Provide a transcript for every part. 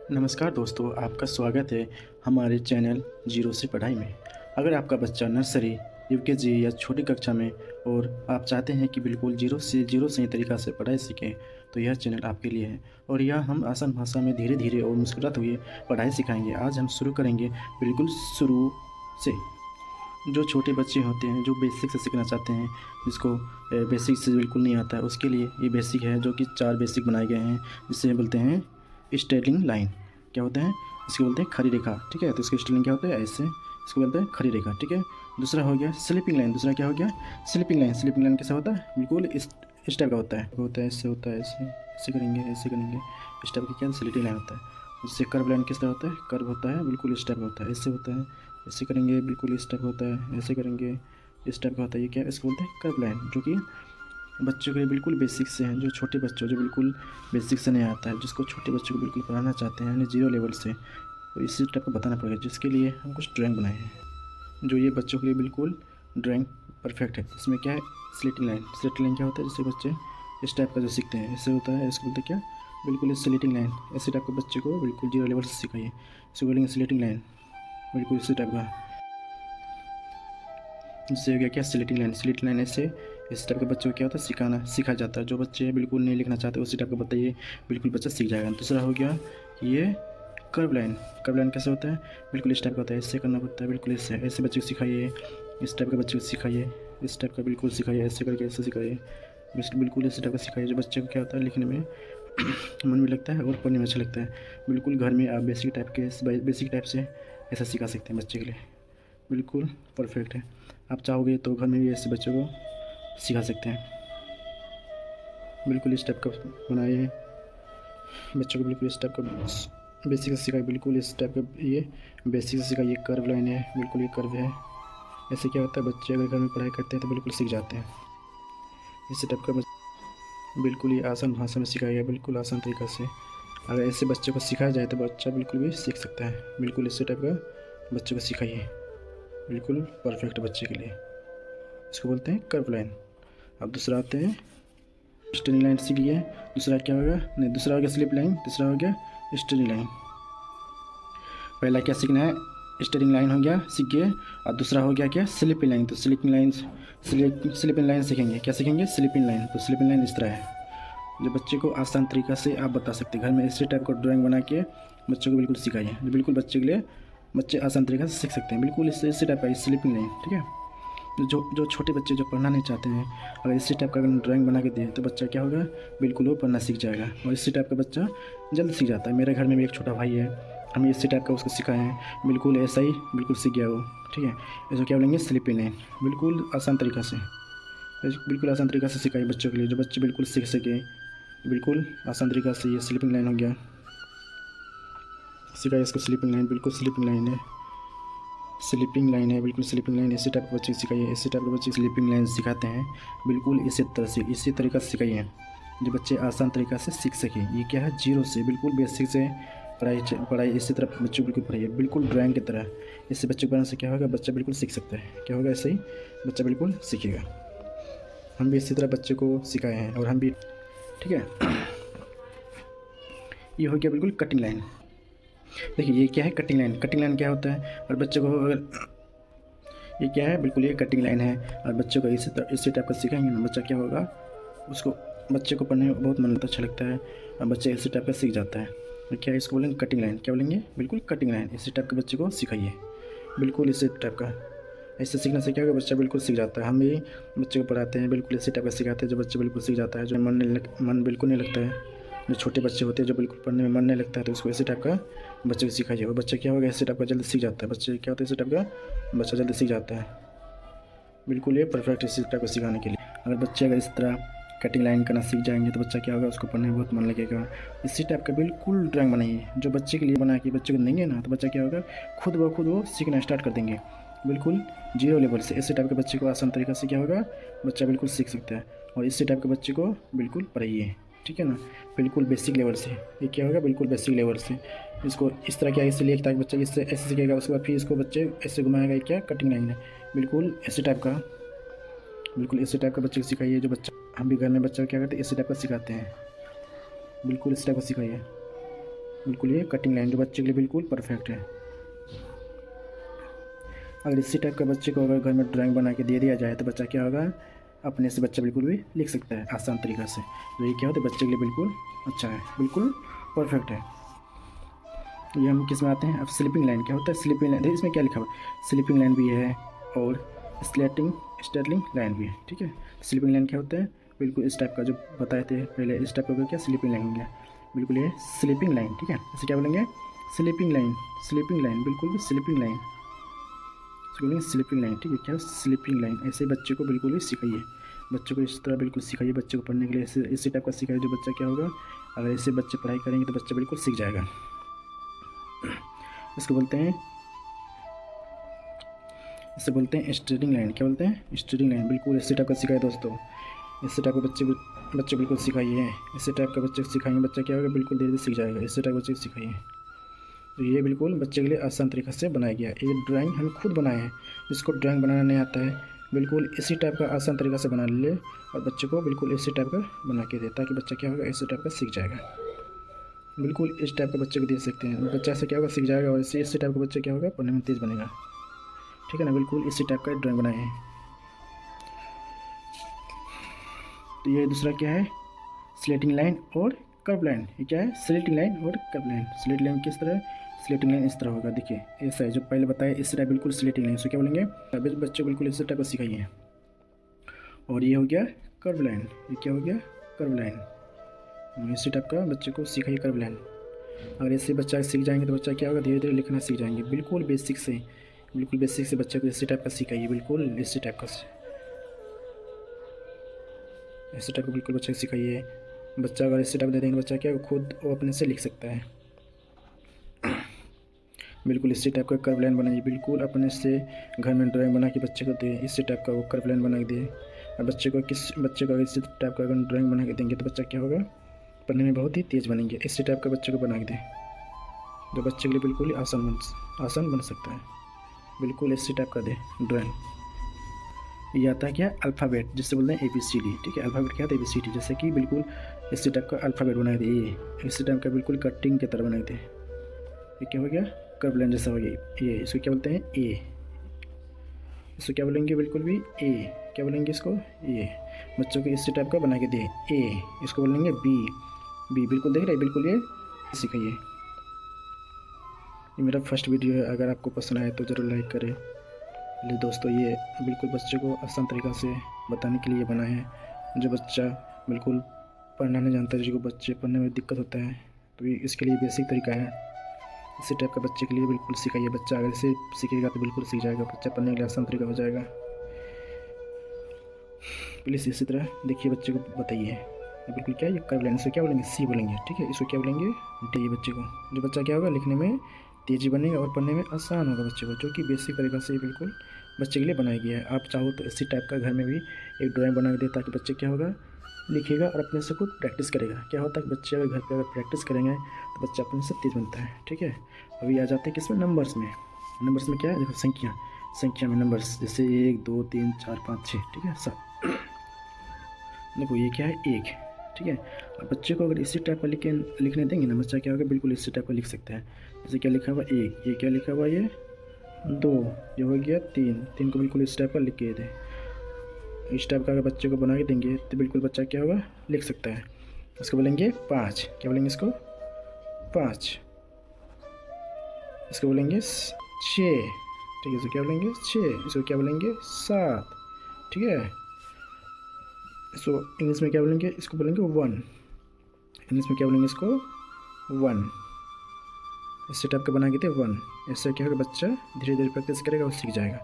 नमस्कार दोस्तों, आपका स्वागत है हमारे चैनल जीरो से पढ़ाई में। अगर आपका बच्चा नर्सरी, यूकेजी या छोटी कक्षा में और आप चाहते हैं कि बिल्कुल जीरो सही तरीक़ा से पढ़ाई सीखें, तो यह चैनल आपके लिए है। और यह हम आसान भाषा में धीरे धीरे और मुस्कुराते हुए पढ़ाई सिखाएंगे। आज हम शुरू करेंगे बिल्कुल शुरू से। जो छोटे बच्चे होते हैं, जो बेसिक से सीखना चाहते हैं, जिसको बेसिक से बिल्कुल नहीं आता है, उसके लिए ये बेसिक है, जो कि 4 बेसिक बनाए गए हैं, जिसे बोलते हैं स्टेलिंग लाइन। क्या होता है? इसको बोलते हैं खड़ी रेखा। ठीक है, तो इसकी स्टेलिंग क्या होता है? ऐसे, इसको बोलते हैं खड़ी रेखा। ठीक है, दूसरा हो गया स्लीपिंग लाइन। दूसरा क्या हो गया? Sleeping line. स्लीपिंग लाइन कैसा होता है? बिल्कुल इस टाइप का होता है, ऐसे होता है, ऐसे ऐसे करेंगे, ऐसे करेंगे, इस टाइप का क्या स्लीपिंग लाइन होता है। उससे कर्व लाइन किस तरह होता है? कर्व होता है, बिल्कुल इस टाइप का होता है, ऐसे होता है, ऐसे करेंगे, बिल्कुल इस टाइप का होता है, ऐसे करेंगे, इस टाइप का होता है। ये क्या है? इसको बोलते हैं कर्व लाइन, जो कि बच्चों के लिए बिल्कुल बेसिक से हैं। जो छोटे बच्चों, जो बिल्कुल बेसिक से नहीं आता है, जिसको छोटे बच्चों को बिल्कुल पढ़ाना चाहते हैं, यानी जीरो लेवल से, तो इसी टाइप का बताना पड़ेगा। जिसके लिए हम कुछ ड्राइंग बनाए हैं, जो ये बच्चों के लिए बिल्कुल ड्राइंग परफेक्ट है। इसमें क्या है? स्लेटिंग लाइन। स्लेटिंग लाइन क्या होता है? जिससे बच्चे इस टाइप का जो सीखते हैं, ऐसे होता है, इसको बोलते हैं क्या? बिल्कुल इस स्लेटिंग लाइन। ऐसे टाइप के बच्चे को बिल्कुल जीरो लेवल से सिखाइए। इसको बोलेंगे स्लेटिंग लाइन, बिल्कुल इसी टाइप का। इससे हो गया क्या? स्लेटिंग लाइन। स्लेटिंग लाइन ऐसे इस टाइप के बच्चों को क्या होता है? सिखा जाता है। जो बच्चे बिल्कुल नहीं लिखना चाहते, उसी टाइप का बताइए, बिल्कुल बच्चा सीख जाएगा। दूसरा हो गया ये कर्व लाइन। कर्व लाइन कैसे होता है? बिल्कुल इस टाइप का होता है, इससे करना पड़ता है, बिल्कुल इससे। ऐसे बच्चे को सिखाइए, इस टाइप के बच्चे को सिखाइए, इस टाइप का बिल्कुल सिखाइए, ऐसे करके ऐसे सिखाइए, बिल्कुल इस टाइप का सिखाइए। जो बच्चे को क्या होता है? लिखने में मन भी लगता है और पढ़ने में अच्छा लगता है। बिल्कुल घर में आप बेसिक टाइप से ऐसा सिखा सकते हैं बच्चे के लिए, बिल्कुल परफेक्ट है। आप चाहोगे तो घर में भी ऐसे बच्चों को सिखा सकते हैं। बिल्कुल इस टाइप का बनाइए बच्चों को, बिल्कुल इस टाइप का बेसिक से सिखाइए, बिल्कुल इस टाइप का ये बेसिक से सिखाइए। कर्व लाइन है, बिल्कुल ये कर्व है। ऐसे क्या होता है? बच्चे अगर घर में पढ़ाई करते हैं तो बिल्कुल सीख जाते हैं। इस टाइप का बिल्कुल ये आसान भाषा में सिखाइए, बिल्कुल आसान तरीक़ा से। अगर ऐसे बच्चे को सिखाया जाए तो बच्चा बिल्कुल भी सीख सकता है। बिल्कुल इसी टाइप का बच्चे को सिखाइए, बिल्कुल परफेक्ट बच्चे के लिए। इसको बोलते हैं कर्व लाइन। अब दूसरा आते हैं स्टेरिंग लाइन। सीख लिया। दूसरा क्या होगा? नहीं, दूसरा हो गया स्लिप लाइन, तीसरा हो गया स्टेरिंग लाइन। पहला क्या सीखना है? स्टेरिंग लाइन हो गया, सीख गए। और दूसरा हो गया क्या? Sleeping line. तो स्लिपिंग लाइन सीखेंगे। क्या सीखेंगे? Sleeping line. तो स्लिपिंग लाइन इस तरह है, जो बच्चे को आसान तरीक़ा से आप बता सकते हैं। घर में इसी टाइप का ड्राइंग बना के बच्चों को बिल्कुल सिखाइए, जो बिल्कुल बच्चे के लिए बच्चे आसान तरीक़े से सीख सकते हैं। बिल्कुल इसी टाइप का स्लिपिंग लाइन। ठीक है, जो छोटे बच्चे जो पढ़ना नहीं चाहते हैं, अगर इसी टाइप का ड्राइंग बना के दें तो बच्चा क्या होगा? बिल्कुल वो पढ़ना सीख जाएगा। और इसी टाइप का बच्चा जल्द सीख जाता है। मेरे घर में भी एक छोटा भाई है, हम इसी टाइप का उसको सिखाए हैं, बिल्कुल ऐसा ही बिल्कुल सीख गया वो। ठीक है, इसको क्या बोलेंगे? Sleeping line. बिल्कुल आसान तरीक़ा से, बिल्कुल आसान तरीक़ा से सिखाइए बच्चों के लिए, जो बच्चे बिल्कुल सीख सके, बिल्कुल आसान तरीक़ा से। ये स्लीपिंग लाइन हो गया, सिखाइए इसको स्लीपिंग लाइन। बिल्कुल स्लीपिंग लाइन है, स्लीपिंग लाइन है, बिल्कुल स्लीपिंग लाइन। इसी टाइप के बच्चे सिखाइए। इसी टाइप के बच्चे स्लीपिंग लाइन सिखाते हैं, बिल्कुल इसी तरह से, इसी तरीक़ा से सिखाइए, जो बच्चे आसान तरीक़ा से सीख सकें। ये क्या है? जीरो से, बिल्कुल बेसिक से पढ़ाई इसी तरह बच्चों को बिल्कुल पढ़ाइए, बिल्कुल ड्राइंग की तरह। इससे बच्चे को पढ़ने से क्या होगा? बच्चा बिल्कुल सीख सकता है। क्या होगा? ऐसे ही बच्चा बिल्कुल सीखेगा। हम भी इसी तरह बच्चे को सिखाए हैं, और हम भी। ठीक है, ये हो गया बिल्कुल कटिंग लाइन। देखिए ये क्या है? Cutting line. कटिंग लाइन क्या होता है? और बच्चों को अगर ये क्या है? बिल्कुल ये कटिंग लाइन है, और बच्चों को इसी टाइप का सिखाएंगे ना, बच्चा क्या होगा? उसको बच्चे को पढ़ने में बहुत मन लगता, अच्छा लगता है, और बच्चा इसी टाइप का सीख जाता है। और क्या इसको बोलेंगे? Cutting line. क्या बोलेंगे? बिल्कुल कटिंग लाइन। इसी टाइप के बच्चे को सिखाइए, बिल्कुल इसी टाइप का। ऐसे सीखने से क्या होगा? बच्चा बिल्कुल सीख जाता है। हम भी बच्चे को पढ़ाते हैं, बिल्कुल इसी टाइप का सिखाते हैं, जो बच्चे बिल्कुल सीख जाता है। जो मन बिल्कुल नहीं लगता है, जो छोटे बच्चे होते हैं, जो बिल्कुल पढ़ने में मन नहीं लगता है, तो उसको इसी टाइप का बच्चे को सिखाइए। और बच्चा क्या होगा? इसी टाइप का जल्दी सीख जाता है। बच्चे क्या होता है? इसी टाइप का बच्चा जल्दी सीख जाता है, बिल्कुल ये परफेक्ट इसी टाइप को सिखाने के लिए। अगर इस तरह कटिंग लाइन करना सीख जाएंगे तो बच्चा क्या होगा? उसको पढ़ने में बहुत मन लगेगा। इसी टाइप का बिल्कुल ड्राइंग बनाइए, जो बच्चे के लिए बना के बच्चे को देंगे ना, तो बच्चा क्या होगा? खुद ब खुद वो सीखना स्टार्ट कर देंगे, बिल्कुल जीरो लेवल से। इसी टाइप के बच्चे को आसान तरीक़ा से क्या होगा? बच्चा बिल्कुल सीख सकता है। और इसी टाइप के बच्चे को बिल्कुल पढ़ाइए, ठीक है ना, बिल्कुल बेसिक लेवल से। ये क्या होगा? बिल्कुल बेसिक लेवल से। इसको इस तरह क्या इसलिए, ताकि बच्चा इससे ऐसे सीखेगा, उसके बाद फिर इसको बच्चे ऐसे घुमाएगा। ये क्या? कटिंग लाइन है, बिल्कुल इसी टाइप का। बिल्कुल इसी टाइप का बच्चे को सिखाइए, जो बच्चा, हम भी घर में बच्चा क्या करते हैं? इसी टाइप का सिखाते हैं, बिल्कुल इसी टाइप का सिखाइए। बिल्कुल ये कटिंग लाइन जो बच्चे के लिए बिल्कुल परफेक्ट है। अगर इसी टाइप का बच्चे को अगर घर में ड्राइंग बना के दे दिया जाए तो बच्चा क्या होगा, अपने से बच्चा बिल्कुल भी लिख सकता है आसान तरीक़ा से। तो ये क्या होता है बच्चे के लिए बिल्कुल अच्छा है, बिल्कुल परफेक्ट है। ये हम किस में आते हैं, अब स्लीपिंग लाइन क्या होता है, स्लीपिंग लाइन इसमें क्या लिखा हुआ, स्लीपिंग लाइन भी है और स्टेटलिंग लाइन भी है। ठीक है, स्लीपिंग लाइन क्या होता है, बिल्कुल इस टाइप का जो बताए थे पहले, इस टाइप का क्या स्लीपिंग लाइन हो गया, बिल्कुल ये स्लीपिंग लाइन। ठीक है, इसे क्या बोलेंगे, स्लीपिंग लाइन बिल्कुल भी स्लीपिंग लाइन, इसको बोलेंगे स्लीपिंग लाइन। ठीक है, क्या स्लीपिंग लाइन। ऐसे बच्चे को बिल्कुल ही सिखाइए, बच्चों को इस तरह बिल्कुल सिखाइए, बच्चे को पढ़ने के लिए इसी टाइप का सिखाइए जो बच्चा क्या होगा, अगर ऐसे बच्चे पढ़ाई करेंगे तो बच्चा बिल्कुल सीख जाएगा। इसको बोलते हैं, इसे बोलते हैं स्टडिंग लाइन। क्या बोलते हैं, स्टडिंग लाइन। बिल्कुल इसी टाइप का सिखाइए दोस्तों, इसी टाइप का बच्चे बिल्कुल सिखाइए, इसी टाइप का बच्चे को सिखाएंगे बच्चा क्या होगा, बिल्कुल धीरे धीरे सीख जाएगा। इसी टाइप बच्चे को सिखाइए। तो ये बिल्कुल बच्चे के लिए आसान तरीक़े से बनाया गया। ये ड्राइंग हम खुद बनाए हैं, जिसको ड्राइंग बनाना नहीं आता है बिल्कुल इसी टाइप का आसान तरीक़ा से बना ले और बच्चे को बिल्कुल इसी टाइप का बना के दे, ताकि बच्चा क्या होगा इसी टाइप का सीख जाएगा। बिल्कुल इस टाइप के बच्चे को दे सकते हैं, बच्चा से क्या होगा सीख जाएगा और इसी टाइप का बच्चा क्या होगा पढ़ने में तेज़ बनेगा। ठीक है ना, बिल्कुल इसी टाइप का ड्राइंग बनाए हैं। तो ये दूसरा क्या है, स्लेटिंग लाइन और कर्व लाइन। ये क्या है, स्लेटिंग लाइन और कर्व लाइन। स्लेटिंग लाइन किस तरह, स्लेटिंग लाइन इस तरह होगा, देखिए ऐसा है जो पहले बताया इस तरह बिल्कुल स्लेटिंग लाइन। सो क्या बोलेंगे, बच्चे बिल्कुल इस टाइप का सिखाइए। और ये हो गया कर्व लाइन, ये क्या हो गया कर्व लाइन, इसी टाइप का बच्चे को सिखाइए कर्व लाइन। अगर ऐसे बच्चा सीख जाएंगे तो बच्चा क्या होगा धीरे धीरे लिखना सीख जाएंगे, बिल्कुल बेसिक से, बिल्कुल बेसिक से बच्चे को इसी टाइप का सिखाइए, बिल्कुल इसी टाइप का, इसी टाइप का बिल्कुल बच्चे को सिखाइए। बच्चा अगर इसी टाइप दे देंगे बच्चा क्या खुद वो अपने से लिख सकता है। बिल्कुल इसी टाइप का कर्व लाइन बनाइए, बिल्कुल अपने से घर में ड्राइंग बना के बच्चे को दे, इसी टाइप का वो कर्व लाइन बना के दे। और बच्चे को इसी टाइप का अगर ड्राइंग बना के देंगे तो बच्चा क्या होगा पढ़ने में बहुत ही तेज़ बनेंगे। इसी टाइप का बच्चे को बना के दें जो बच्चे के लिए बिल्कुल ही आसान बन सकता है, बिल्कुल इसी टाइप का दे ड्राइंग। ये आता है क्या अल्फ़ाबेट, जिससे बोलते हैं ABCD। ठीक है, अल्फ़ाबेट क्या होता है ABCD, जैसे कि बिल्कुल इसी टाइप का अल्फ़ाबेट बना दे, ये इसी टाइप का बिल्कुल कटिंग की तरह बना दे। ये क्या हो गया कर्व लाइन जैसा हो गया। ये इसको क्या बोलते हैं A, इसको क्या बोलेंगे बिल्कुल भी A, क्या बोलेंगे इसको A। बच्चों को इसी टाइप का बना के दे A, इसको बोलेंगे B बिल्कुल देख रहे हैं, बिल्कुल ये सिखाइए। ये मेरा फर्स्ट वीडियो है, अगर आपको पसंद आए तो ज़रूर लाइक करें। चलिए दोस्तों, ये बिल्कुल बच्चे को आसान तरीक़ा से बताने के लिए बनाए हैं। जो बच्चा बिल्कुल पढ़ना नहीं जानता, जिसको बच्चे पढ़ने में दिक्कत होता है, तो ये इसके लिए बेसिक तरीका है। इसी टाइप का बच्चे के लिए बिल्कुल सिखाइए, बच्चा अगर इसे सीखेगा तो बिल्कुल सीख जाएगा, बच्चा पढ़ने के लिए आसान तरीका हो जाएगा। प्लीज़ इसी तरह देखिए, बच्चे को बताइए बिल्कुल क्या ये कर्व लाइन, इसे क्या बोलेंगे C बोलेंगे। ठीक है, इसको क्या बोलेंगे D। बच्चे को जो बच्चा क्या होगा लिखने में तेज़ी बनेगा और पढ़ने में आसान होगा बच्चे को, जो कि बेसिक तरीक़ा से बिल्कुल बच्चे के लिए बनाया गया है। आप चाहो तो इसी टाइप का घर में भी एक ड्राइंग बना के दे, ताकि बच्चे क्या होगा लिखेगा और अपने से खुद प्रैक्टिस करेगा। क्या होता है कि बच्चे अगर घर पे अगर प्रैक्टिस करेंगे तो बच्चा अपने से तेज़ बनता है। ठीक है, अभी आ जाते हैं किसमें, नंबर्स में। नंबर्स में क्या है, देखो संख्या में नंबर्स, जैसे 1 2 3 4 5 6। ठीक है, 7। देखो ये क्या है 1। ठीक है, और बच्चे को अगर इसी टाइप का लिखने देंगे ना, बच्चा क्या होगा बिल्कुल इसी टाइप का लिख सकता है। जैसे क्या लिखा हुआ 1, ये क्या लिखा हुआ, ये 2, ये हो गया 3 को बिल्कुल इस टाइप का लिख के दे। इस टाइप का अगर बच्चे को बना के देंगे तो बिल्कुल बच्चा क्या होगा लिख सकता है। इसको बोलेंगे 5, क्या बोलेंगे इसको 5, इसको बोलेंगे 6। ठीक है, इसको क्या बोलेंगे 6, इसको क्या बोलेंगे 7। ठीक है, इसको इंग्लिश में क्या बोलेंगे, इसको बोलेंगे 1। इंग्लिश में क्या बोलेंगे इसको 1। इस टाइप का बना के थे 1। इससे क्या होगा बच्चा धीरे धीरे प्रैक्टिस करेगा और सीख जाएगा।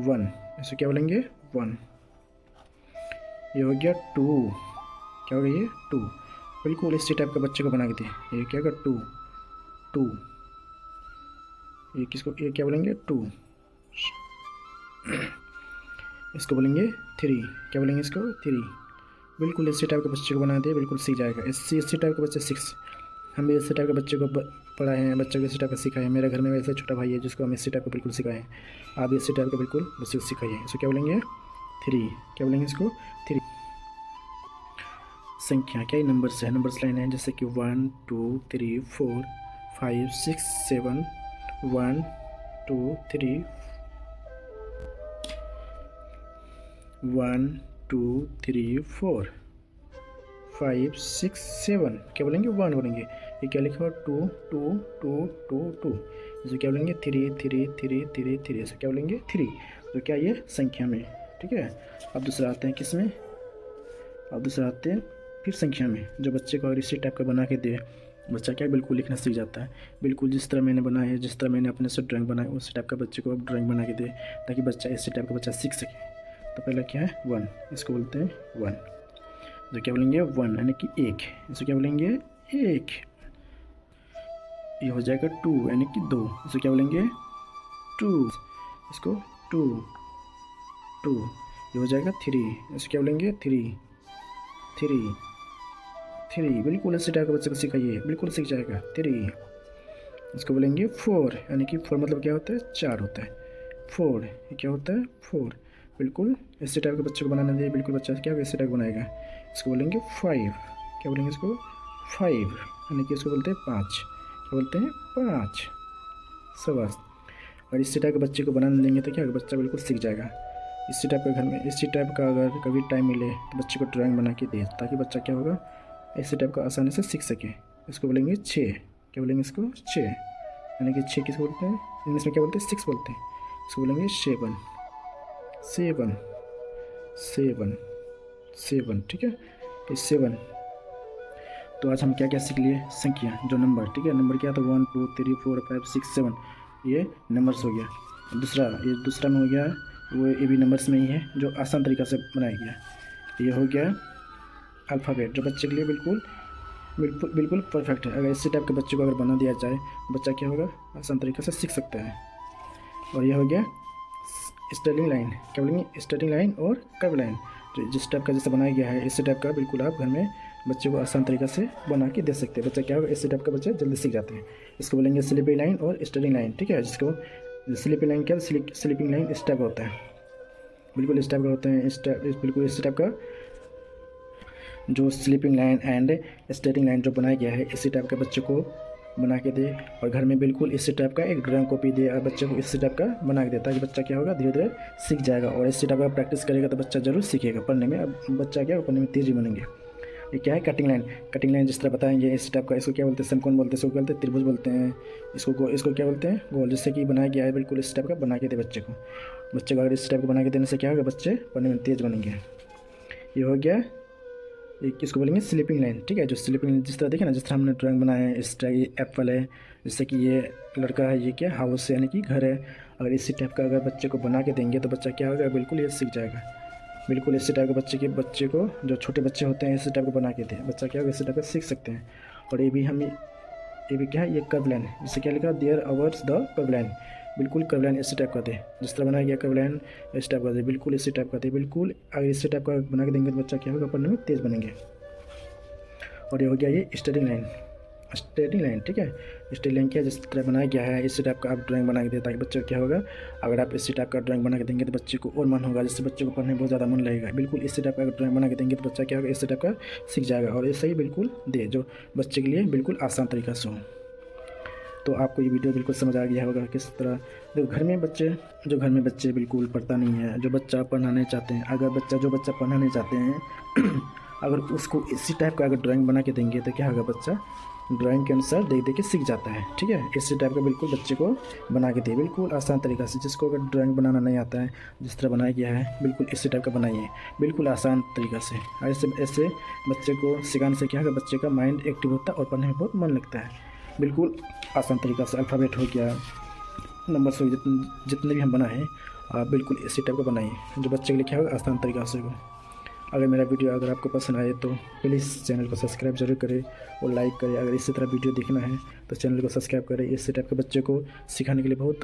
1, इसे क्या बोलेंगे 1। ये हो गया 2, क्या हो गया ये 2। बिल्कुल इसी टाइप का बच्चे को बना के थे, ये क्या होगा 2। ये किसको, ये क्या बोलेंगे 2। इसको बोलेंगे 3, क्या बोलेंगे इसको 3। बिल्कुल इसी टाइप के बच्चे को बना दे, बिल्कुल सीख जाएगा। इसी टाइप के बच्चे 6। हम भी इसी टाइप के बच्चे को पढ़ाए हैं, बच्चे को इसी टाइप का सिखाए हैं। मेरे घर में वैसे छोटा भाई है जिसको हम इसी टाइप का बिल्कुल सिखाएं। आप भी इसी टाइप का बिल्कुल बच्चे को सिखाइए। इसको क्या बोलेंगे 3, क्या बोलेंगे इसको 3। संख्या क्या है, नंबर्स है, नंबर्स लाइन है, जैसे कि 1 2 3 4 5 6 7 1 2 3 1 2 3 4 5 6 7 क्या बोलेंगे 1 बोलेंगे। ये क्या लिखा हुआ 2 2 2 2 2। इसे क्या बोलेंगे 3 3 3 3 3। इसे क्या बोलेंगे 3। तो क्या ये संख्या में, ठीक है। अब दूसरा आते हैं किस में, अब दूसरा आते हैं फिर संख्या में। जो बच्चे को अगर इसी टाइप का बना के दे, बच्चा क्या बिल्कुल लिखना सीख जाता है। बिल्कुल जिस तरह मैंने बनाया है, जिस तरह मैंने अपने से ड्राइंग बनाई उसी टाइप का बच्चे को अब ड्राइंग बना के दे, ताकि बच्चा इसी टाइप का बच्चा सीख सके। तो पहला क्या है 1, इसको बोलते हैं 1। तो क्या बोलेंगे 1 यानी कि 1। इसे क्या बोलेंगे 1। ये हो जाएगा 2 यानी कि 2। इसे क्या बोलेंगे 2। इसको 2 2। ये हो जाएगा 3। इसे क्या बोलेंगे 3 3 3। बिल्कुल इसी टाइप का बच्चे को सिखाइए, बिल्कुल सीख जाएगा 3। इसको बोलेंगे 4 यानी कि 4 मतलब क्या होता है 4 होता है। 4 ये क्या होता है 4। बिल्कुल इसी टाइप के बच्चे को बनाना चाहिए, बिल्कुल बच्चा क्या होगा इसी टाइप बनाएगा। इसको बोलेंगे 5। क्या बोलेंगे इसको 5 यानी कि इसको बोलते हैं 5। क्या बोलते हैं 5। शाबाश। और इसी टाइप के बच्चे को बनाने देंगे तो क्या होगा, बच्चा बिल्कुल सीख जाएगा। इसी टाइप का घर में इसी टाइप का अगर कभी टाइम मिले तो बच्चे को ड्राइंग बना के दे, ताकि बच्चा क्या होगा इसी टाइप का आसानी से सीख सके। इसको बोलेंगे 6। क्या बोलेंगे इसको 6 यानी कि 6 किसको बोलते हैं इंग्लिश में क्या बोलते हैं 6 बोलते हैं। इसको बोलेंगे 7 7 7 7। ठीक है ये 7। तो आज हम क्या क्या सीख लिए, संख्या जो नंबर, ठीक है। नंबर क्या था 1 2 3 4 5 6 7, ये नंबर्स हो गया। दूसरा ये दूसरा में हो गया वो ये भी नंबर्स में ही है, जो आसान तरीक़ा से बनाया गया। ये हो गया अल्फ़ाबेट, जो बच्चे के लिए बिल्कुल बिल्कुल बिल्कुल परफेक्ट है। अगर इसी टाइप के बच्चे को अगर बना दिया जाए बच्चा क्या होगा आसान तरीक़े से सीख सकता है। और यह हो गया स्टेटिंग लाइन। क्या बोलेंगे स्टेटिंग लाइन और कर्व लाइन, जो जिस टाइप का जैसे बनाया गया है इसी टाइप का बिल्कुल आप घर में बच्चे को आसान तरीक़ा से बना के दे सकते हैं। बच्चा क्या होगा इसी टाइप का बच्चा जल्दी सीख जाते हैं। इसको बोलेंगे स्लीपिंग लाइन और स्टेटिंग लाइन, ठीक है। जिसको स्लीपिंग लाइन क्या स्लीपिंग लाइन इस टाइप का होता है, बिल्कुल इस टाइप का होता है। बिल्कुल इस टाइप का जो स्लीपिंग लाइन एंड स्टेटिंग लाइन जो बनाया गया है इसी टाइप के बच्चे को बना के दे, और घर में बिल्कुल इसी टाइप का एक ड्राइंग कॉपी दे और बच्चे को इसी टाइप का बना के दे, ताकि बच्चा क्या होगा धीरे धीरे सीख जाएगा। और इसी टाइप का प्रैक्टिस करेगा तो बच्चा जरूर सीखेगा पढ़ने में। अब बच्चा क्या पढ़ने में तेज़ी बनेंगे। ये क्या है कटिंग लाइन। कटिंग लाइन जिस तरह बताएंगे इस टाइप का, इसको क्या बोलते हैं समकोण बोलते हैं, इसको बोलते हैं त्रिभुज बोलते हैं, इसको क्या बोलते हैं गोल। जिससे कि बनाया गया है बिल्कुल इस टाइप का बना के दे बच्चे को। बच्चे को अगर इस टाइप का बना के देने से क्या होगा बच्चे पढ़ने में तेज़ बनेंगे। ये हो गया एक किसको बोलेंगे स्लीपिंग लाइन, ठीक है। जो स्लीपिंग जिस तरह देखें ना, जिस तरह हमने ड्राइंग बनाया है इस तरह, ये एप्पल है, जैसे कि ये लड़का है, ये क्या हाउस है यानी कि घर है। अगर इसी टाइप का अगर बच्चे को बना के देंगे तो बच्चा क्या होगा बिल्कुल ये सीख जाएगा। बिल्कुल इसी टाइप के बच्चे को जो छोटे बच्चे होते हैं इसी टाइप का बना के दें, बच्चा क्या होगा इसी टाइप का सीख सकते हैं। और ये भी क्या है ये कर्व लाइन, जिससे क्या लिखा देयर अवर्स द कर्व लाइन। बिल्कुल कर्व लाइन इसी टाइप का दे, जिस तरह बनाया गया कर्व लाइन इस टाइप का दे, बिल्कुल इसी टाइप का दे। बिल्कुल अगर इसी टाइप का बना के देंगे तो बच्चा क्या होगा पढ़ने में तेज़ बनेंगे। और ये हो गया ये स्टेटिंग लाइन, स्टेटिंग लाइन, ठीक है। स्टेटिंग लाइन क्या जिस तरह बनाया गया है इसी टाइप का आप ड्राइंग बना के दें, ताकि बच्चे को क्या होगा अगर आप इसी टाइप का ड्राइंग बना के देंगे तो बच्चे को और मन होगा, जिससे बच्चे को पढ़ने में बहुत ज़्यादा मन लगेगा। बिल्कुल इसी टाइप का ड्राइंग बना के देंगे तो बच्चा क्या होगा इसी टाइप का सीख जाएगा। और ऐसा ही बिल्कुल दे जो बच्चे के लिए बिल्कुल आसान तरीका से हो। तो आपको ये वीडियो बिल्कुल समझ आ गया होगा किस तरह। जो घर में बच्चे बिल्कुल पढ़ता नहीं है, जो बच्चा पढ़ना नहीं चाहते हैं, जो बच्चा पढ़ना नहीं चाहते हैं अगर उसको इसी टाइप का अगर ड्राइंग बना के देंगे तो क्या होगा बच्चा ड्राइंग के अनुसार देख देख के सीख जाता है, ठीक है। इसी टाइप का बिल्कुल बच्चे को बना के दे बिल्कुल आसान तरीक़ा से। जिसको अगर ड्राइंग बनाना नहीं आता है जिस तरह बनाया गया है बिल्कुल इसी टाइप का बनाइए बिल्कुल आसान तरीक़ा से। ऐसे बच्चे को सिखाने से क्या होगा बच्चे का माइंड एक्टिव होता है और पढ़ने में बहुत मन लगता है। बिल्कुल आसान तरीक़ा से अल्फ़ाबेट हो गया, नंबर्स हो गए, जितने भी हम बनाए आप बिल्कुल इसी टाइप का बनाइए जो बच्चे के लिए क्या होगा आसान तरीक़ा से हो। अगर मेरा वीडियो अगर आपको पसंद आए तो प्लीज़ चैनल को सब्सक्राइब जरूर करें और लाइक करें। अगर इसी तरह वीडियो देखना है तो चैनल को सब्सक्राइब करें। इसी टाइप के बच्चे को सिखाने के लिए बहुत